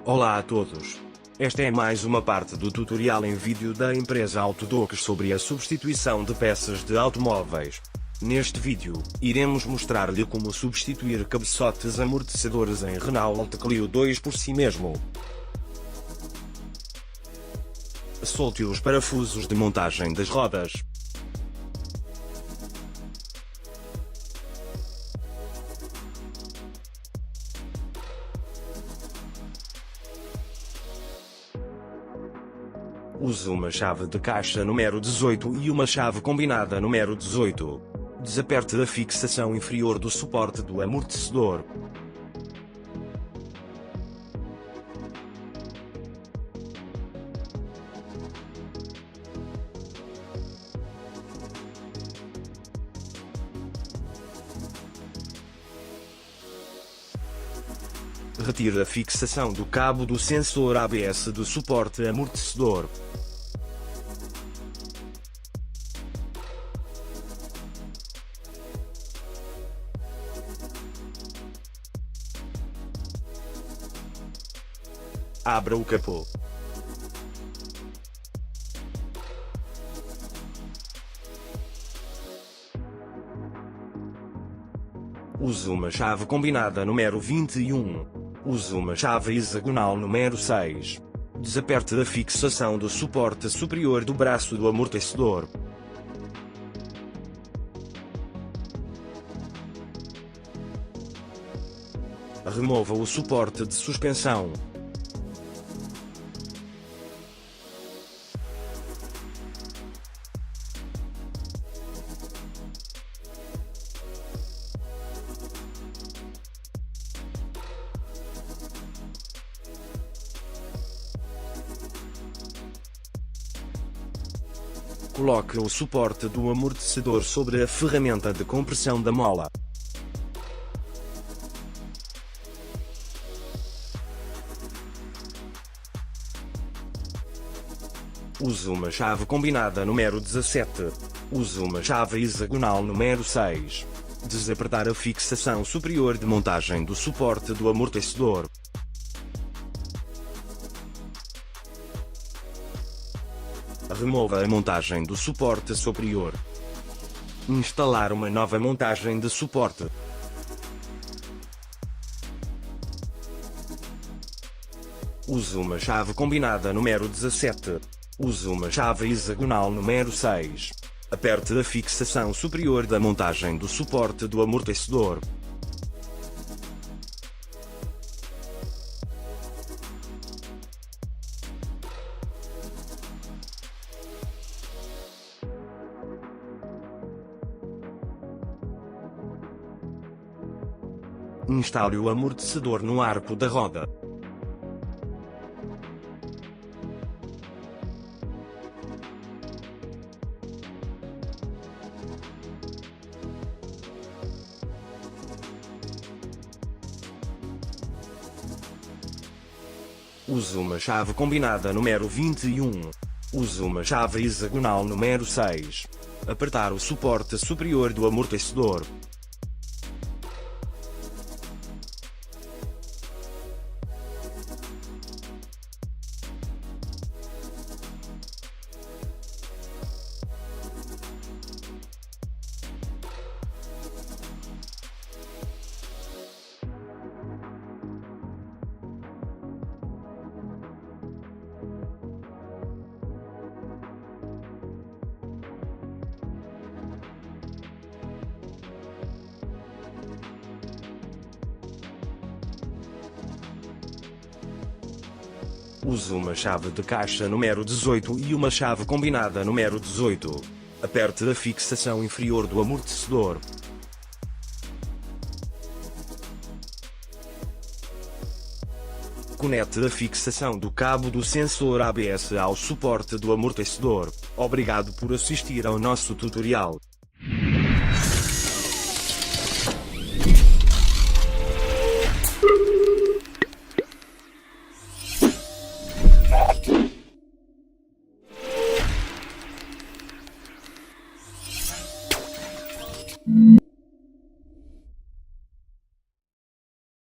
Olá a todos. Esta é mais uma parte do tutorial em vídeo da empresa Autodocs sobre a substituição de peças de automóveis. Neste vídeo, iremos mostrar-lhe como substituir cabeçotes amortecedores em Renault Clio 2 por si mesmo. Solte os parafusos de montagem das rodas. Use uma chave de caixa número 18 e uma chave combinada número 18. Desaperte a fixação inferior do suporte do amortecedor. Retire a fixação do cabo do sensor ABS do suporte amortecedor. Abra o capô. Use uma chave combinada número 21. Use uma chave hexagonal número 6. Desaperte a fixação do suporte superior do braço do amortecedor. Remova o suporte de suspensão. Coloque o suporte do amortecedor sobre a ferramenta de compressão da mola. Use uma chave combinada número 17. Use uma chave hexagonal número 6. Desapertar a fixação superior de montagem do suporte do amortecedor. Remova a montagem do suporte superior. Instalar uma nova montagem de suporte. Use uma chave combinada número 17. Use uma chave hexagonal número 6. Aperte a fixação superior da montagem do suporte do amortecedor. Instale o amortecedor no arco da roda. Use uma chave combinada número 21. Use uma chave hexagonal número 6. Apertar o suporte superior do amortecedor. Use uma chave de caixa número 18 e uma chave combinada número 18. Aperte a fixação inferior do amortecedor. Conecte a fixação do cabo do sensor ABS ao suporte do amortecedor. Obrigado por assistir ao nosso tutorial.